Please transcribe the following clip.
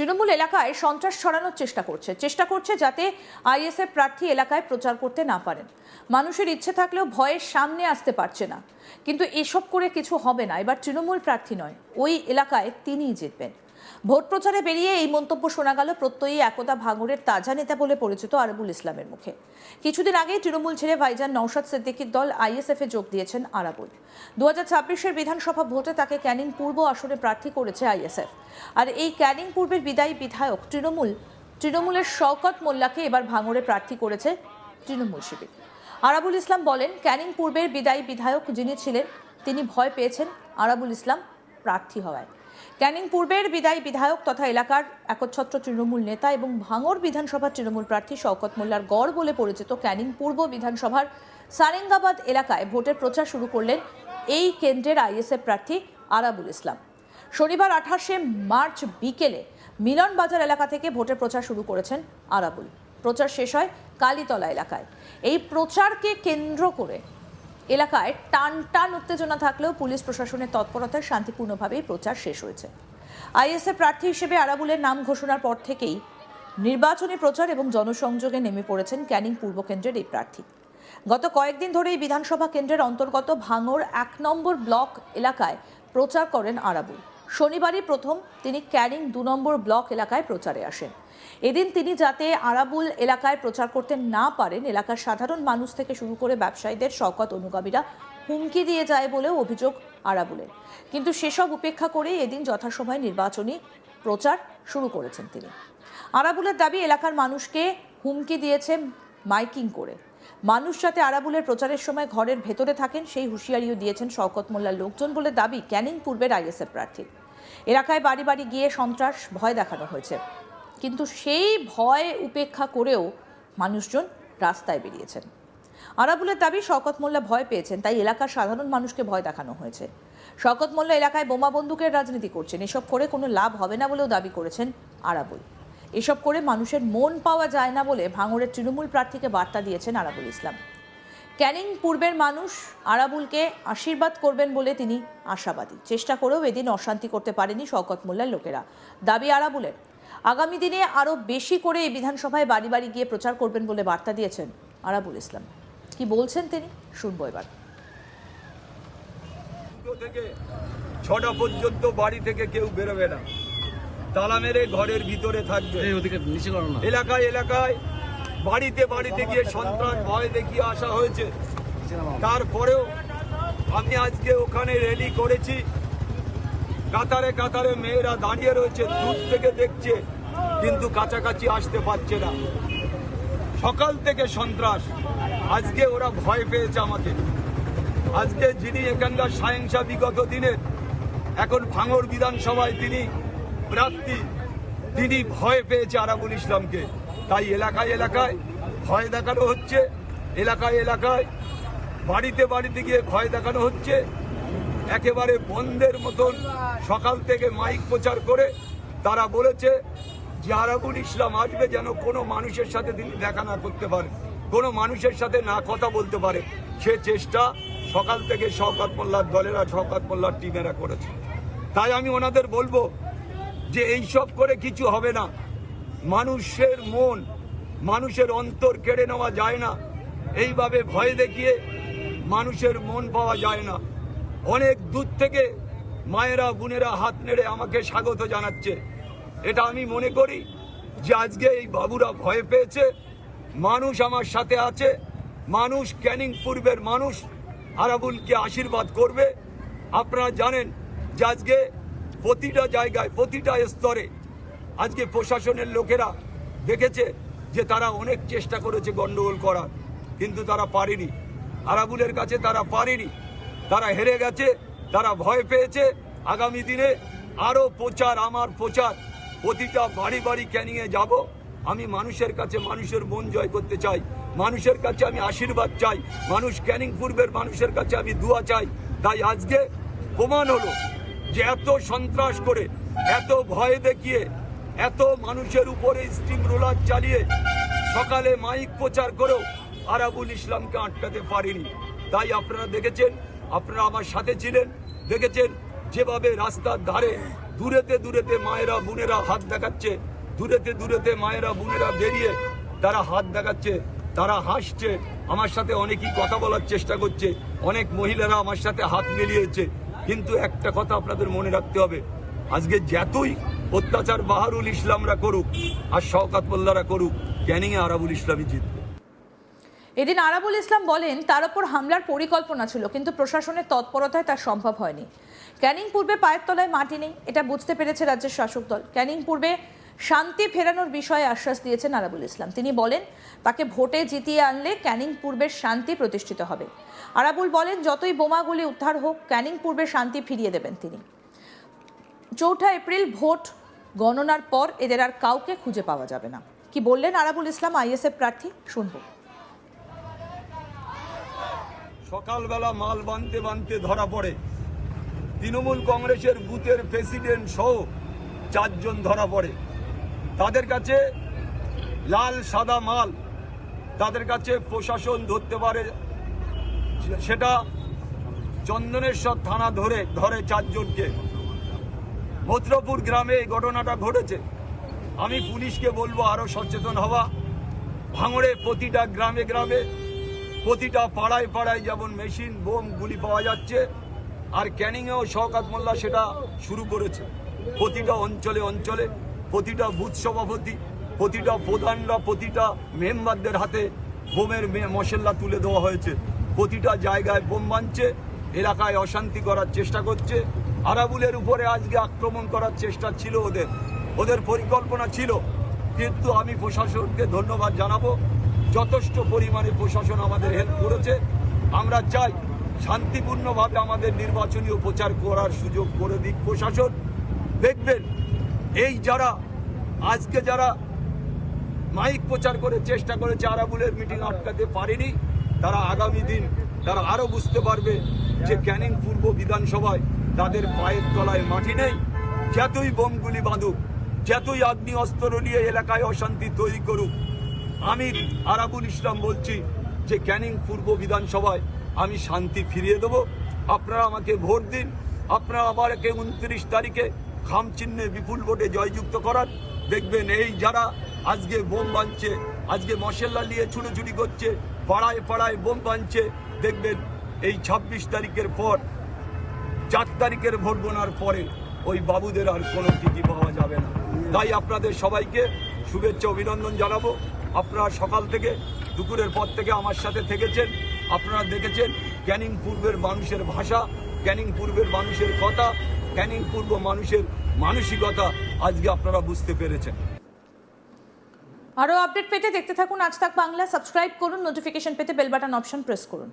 তৃণমূল এলাকায় সন্ত্রাস ছড়ানোর চেষ্টা করছে যাতে আইএসএফ প্রার্থী এলাকায় প্রচার করতে না পারেন। মানুষের ইচ্ছে থাকলেও ভয়ের সামনে আসতে পারছে না, কিন্তু এসব করে কিছু হবে না। এবার তৃণমূল প্রার্থী নয়, ওই এলাকায় তিনিই জিতবেন। ভোট প্রচারে বেরিয়ে এই মন্তব্য শোনা গেল প্রত্যয়ী একতা ভাঙড়ের তাজা নেতা বলে পরিচিত আরাবুল ইসলামের মুখে। কিছুদিন আগেই তৃণমূল ছেড়ে ভাইজান নওশাদ সিদ্দিকীর দল আইএসএফে যোগ দিয়েছেন আরাবুল। 2026-এর বিধানসভা ভোটে তাকে ক্যানিং পূর্ব আসনে প্রার্থী করেছে আইএসএফ। আর এই ক্যানিং পূর্বের বিদায়ী বিধায়ক তৃণমূলের শওকত মোল্লাকে এবার ভাঙড়ে প্রার্থী করেছে তৃণমূল শিবির। আরাবুল ইসলাম বলেন, ক্যানিং পূর্বের বিদায়ী বিধায়ক যিনি ছিলেন তিনি ভয় পেয়েছেন আরাবুল ইসলাম প্রার্থী হওয়ায়। ক্যানিং পূর্বের বিদায়ী বিধায়ক তথা এলাকার একচ্ছত্র তৃণমূল নেতা এবং ভাঙড় বিধানসভার তৃণমূল প্রার্থী শওকত মোল্লার গড় বলে পরিচিত ক্যানিং পূর্ব বিধানসভার সারেঙ্গাবাদ এলাকায় ভোটের প্রচার শুরু করলেন এই কেন্দ্রের আইএসএফ প্রার্থী আরাবুল ইসলাম। শনিবার 28শে মার্চ বিকেলে মিলন বাজার এলাকা থেকে ভোটের প্রচার শুরু করেছেন আরাবুল। প্রচার শেষ হয় কালীতলা এলাকায়। এই প্রচারকে কেন্দ্র করে এলাকায় টান উত্তেজনা থাকলেও পুলিশ প্রশাসনের তৎপরতায় শান্তিপূর্ণভাবেই প্রচার শেষ হয়েছে। আইএসএফ প্রার্থী হিসেবে আরাবুলের নাম ঘোষণার পর থেকেই নির্বাচনী প্রচার এবং জনসংযোগে নেমে পড়েছেন ক্যানিং পূর্ব কেন্দ্রের এই প্রার্থী। গত কয়েকদিন ধরেই বিধানসভা কেন্দ্রের অন্তর্গত ভাঙড় 1 নম্বর ব্লক এলাকায় প্রচার করেন আরাবুল। শনিবারই প্রথম তিনি ক্যানিং 2 নম্বর ব্লক এলাকায় প্রচারে আসেন। এদিন তিনি যাতে আরাবুল এলাকায় প্রচার করতে না পারেন, এলাকার সাধারণ মানুষ থেকে শুরু করে ব্যবসায়ীদের শওকত অনুগামীরা হুমকি দিয়ে যায় বলেও অভিযোগ আরাবুলের। কিন্তু সেসব উপেক্ষা করেই এদিন যথাসময়ে নির্বাচনী প্রচার শুরু করেছেন তিনি। আরাবুলের দাবি, এলাকার মানুষকে হুমকি দিয়েছে মাইকিং করে। মানুষ যাতে আরাবুলের প্রচারের সময় ঘরের ভেতরে থাকেন সেই হুঁশিয়ারিও দিয়েছেন শওকত মোল্লার লোকজন বলে দাবি ক্যানিং পূর্বের আইএসএফ প্রার্থী। এলাকায় বাড়ি বাড়ি গিয়ে সন্ত্রাস ভয় দেখানো হয়েছে, কিন্তু সেই ভয় উপেক্ষা করেও মানুষজন রাস্তায় বেরিয়েছেন। আরাবুলের দাবি, শওকত মোল্লা ভয় পেয়েছেন, তাই এলাকার সাধারণ মানুষকে ভয় দেখানো হয়েছে। শওকত মোল্লা এলাকায় বোমা বন্দুকের রাজনীতি করছেন, এসব করে কোনো লাভ হবে না বলেও দাবি করেছেন আরাবুল। এসব করে মানুষের মন পাওয়া যায় না বলে ভাঙড়ের তৃণমূল প্রার্থীকে বার্তা দিয়েছেন আরাবুল ইসলাম। ক্যানিং পূর্বের মানুষ আরাবুলকে আশীর্বাদ করবেন বলে তিনি আশাবাদী। চেষ্টা করেও এদিন অশান্তি করতে পারেনি শওকত মোল্লার লোকেরা। দাবি আরাবুলের, আগামী দিনে আরও বেশি করে এই বিধানসভায় বাড়ি বাড়ি গিয়ে প্রচার করবেন বলে বার্তা দিয়েছেন আরাবুল ইসলাম। কি বলছেন তিনি, শুনবো এবার। 6টা পর্যন্ত বাড়ি থেকে কেউ বেরোবে না, তালা মেরে ঘরের ভিতরে থাকবে। এলাকায় এলাকায় বাড়িতে বাড়িতে গিয়ে সন্ত্রাস ভয় দেখিয়ে আসা হয়েছে। তারপরেও আমি আজকে ওখানে র্যালি করেছি। কাতারে কাতারে মেয়েরা দাঁড়িয়ে রয়েছে, দূর থেকে দেখছে, কিন্তু কাছাকাছি আসতে পারছে না। সকাল থেকে সন্ত্রাস, আজকে ওরা ভয় পেয়েছে আমাকে। আজকে যিনি এখানকার সাহেংসা বিগত দিনের, এখন ভাঙড় বিধানসভায় তিনি প্রার্থী, তিনি ভয় পেয়েছে আরাবুল ইসলামকে। তাই এলাকায় এলাকায় ভয় দেখানো হচ্ছে, এলাকায় এলাকায় বাড়িতে বাড়িতে গিয়ে ভয় দেখানো হচ্ছে। একেবারে বন্ধের মতন সকাল থেকে মাইক প্রচার করে তারা বলেছে যে আরাবুল ইসলাম আসবে যেন কোনো মানুষের সাথে তিনি দেখা না করতে পারে, কোনো মানুষের সাথে না কথা বলতে পারে। সে চেষ্টা সকাল থেকে শওকত মোল্লার দলেরা, শওকত মোল্লার টিমেরা করেছে। তাই আমি ওনাদের বলবো যে এইসব করে কিছু হবে না। মানুষের মন, মানুষের অন্তর কেড়ে নেওয়া যায় না। এইভাবে ভয় দেখিয়ে মানুষের মন পাওয়া যায় না। অনেক দূর থেকে মায়েরা বোনেরা হাত নেড়ে আমাকে স্বাগত জানাচ্ছে। এটা আমি মনে করি যে আজকে এই বাবুরা ভয় পেয়েছে, মানুষ আমার সাথে আছে। মানুষ, ক্যানিং পূর্বের মানুষ আরাবুলকে আশীর্বাদ করবে। আপনারা জানেন যে আজকে প্রতিটা জায়গায়, প্রতিটা স্তরে আজকে প্রশাসনের লোকেরা দেখেছে যে তারা অনেক চেষ্টা করেছে গন্ডগোল করার, কিন্তু তারা পারেনি। আরাবুলের কাছে তারা পারেনি, তারা হেরে গেছে, তারা ভয় পেয়েছে। আগামী দিনে আরও প্রচার, আমার প্রচার, প্রতিটা বাড়ি বাড়ি ক্যানিংয়ে যাব। আমি মানুষের কাছে মানুষের মন জয় করতে চাই, মানুষের কাছে আমি আশীর্বাদ চাই, মানুষ ক্যানিং পূর্বের মানুষের কাছে আমি দোয়া চাই। তাই আজকে প্রমাণ হলো যে এত সন্ত্রাস করে, এত ভয় দেখিয়ে, এত মানুষের উপরে স্টিম রোলার চালিয়ে সকালে মাইক প্রচার করেও আরাবুল ইসলামকে আটকাতে পারেনি। তাই আপনারা দেখেছেন, আপনারা আমার সাথে ছিলেন, দেখেছেন যেভাবে রাস্তার ধারে দূরেতে দূরেতে মায়েরা বোনেরা হাত দেখাচ্ছে, দূরেতে দূরেতে মায়েরা বোনেরা বেরিয়ে তারা হাত দেখাচ্ছে, তারা হাসছে। আমার সাথে অনেকেই কথা বলার চেষ্টা করছে, অনেক মহিলারা আমার সাথে হাত মিলিয়েছে। কিন্তু একটা কথা আপনাদের মনে রাখতে হবে, আজকে যতই অত্যাচার বাহারুল ইসলামরা করুক আর শওকত মোল্লারা করুক, ক্যানিংয়ে আরাবুল ইসলামই জিতবে। এদিন আরাবুল ইসলাম বলেন তার ওপর হামলার পরিকল্পনা ছিল, কিন্তু প্রশাসনের তৎপরতায় তা সম্ভব হয়নি। ক্যানিং পূর্বে পায়ের তলায় মাটি নেই, এটা বুঝতে পেরেছে রাজ্যের শাসক দল। ক্যানিং পূর্বে শান্তি ফেরানোর বিষয়ে আশ্বাস দিয়েছেন আরাবুল ইসলাম। তিনি বলেন তাকে ভোটে জিতিয়ে আনলে ক্যানিং পূর্বের শান্তি প্রতিষ্ঠিত হবে। আরাবুল বলেন যতই বোমাগুলি উদ্ধার হোক, ক্যানিং পূর্বে শান্তি ফিরিয়ে দেবেন তিনি। 4 এপ্রিল ভোট গণনার পর এদের আর কাউকে খুঁজে পাওয়া যাবে না। কি বললেন আরাবুল ইসলাম, আইএসএফ প্রার্থী, শুনবো। সকালবেলা মাল বানতে বানতে ধরা পড়ে, তৃণমূল কংগ্রেসের বুথের প্রেসিডেন্ট সহ 4 জন ধরা পড়ে। তাদের কাছে লাল সাদা মাল, তাদের কাছে প্রশাসন ধরতে পারে, সেটা চন্দনেশ্বর থানা ধরে 4 জনকে। মথুরাপুর গ্রামে এই ঘটনাটা ঘটেছে। আমি পুলিশকে বলবো আরো সচেতন হওয়া। ভাঙড়ে প্রতিটা গ্রামে গ্রামে, প্রতিটা পাড়ায় পাড়ায় যেমন মেশিন বোম গুলি পাওয়া যাচ্ছে, আর ক্যানিংয়েও শওকত মোল্লা সেটা শুরু করেছে। প্রতিটা অঞ্চলে অঞ্চলে, প্রতিটা বুথ সভাপতি, প্রতিটা প্রধানরা, প্রতিটা মেম্বারদের হাতে বোমের মশলা তুলে দেওয়া হয়েছে। প্রতিটা জায়গায় বোম বানছে, এলাকায় অশান্তি করার চেষ্টা করছে। আরাবুলের উপরে আজকে আক্রমণ করার চেষ্টা ছিল ওদের পরিকল্পনা ছিল। কিন্তু আমি প্রশাসনকে ধন্যবাদ জানাবো, যথেষ্ট পরিমাণে প্রশাসন আমাদের হেল্প করেছে। আমরা চাই শান্তিপূর্ণভাবে আমাদের নির্বাচনীয় প্রচার করার সুযোগ করে দিক প্রশাসন। দেখবেন এই আজকে যারা মাইক প্রচার করে চেষ্টা করেছে আরাবুলের মিটিং আটকাতে পারেনি, তারা আগামী দিন তারা আরো বুঝতে পারবে যে ক্যানিং পূর্ব বিধানসভায় তাদের পায়ের তলায় মাটি নেই। যতই বোমগুলি বাঁধুক, যতই আগ্নি অস্ত্র নিয়ে এলাকায় অশান্তি তৈরি করুক, আমি আরাবুল ইসলাম বলছি যে ক্যানিং পূর্ব বিধানসভায় আমি শান্তি ফিরিয়ে দেবো। আপনারা আমাকে ভোট দিন, আপনারা আমাকে 29 তারিখে খাম চিহ্নে বিপুল ভোটে জয়যুক্ত করার। দেখবেন এই যারা আজকে বোম বানছে, আজকে মশলা নিয়ে ছুটোছুটি করছে, পাড়ায় পাড়ায় বোম বানছে, দেখবেন এই 26 তারিখের পর 4 তারিখের ভোট গোনার পরে ওই বাবুদের আর কোনো টিকি পাওয়া যাবে না। তাই আপনাদের সবাইকে শুভেচ্ছা অভিনন্দন জানাবো। আপনারা সকাল থেকে দুপুরের পর থেকে আমার সাথে থেকেছেন, আপনারা দেখেছেন ক্যানিং পূর্বের মানুষের ভাষা, ক্যানিং পূর্বের মানুষের কথা, ক্যানিং পূর্ব মানুষের মানসিকতা আজকে আপনারা বুঝতে পেরেছেন। আরও আপডেট পেতে দেখতে থাকুন আজ তাক বাংলা। সাবস্ক্রাইব করুন, নোটিফিকেশন পেতে বেল বাটন অপশন প্রেস করুন।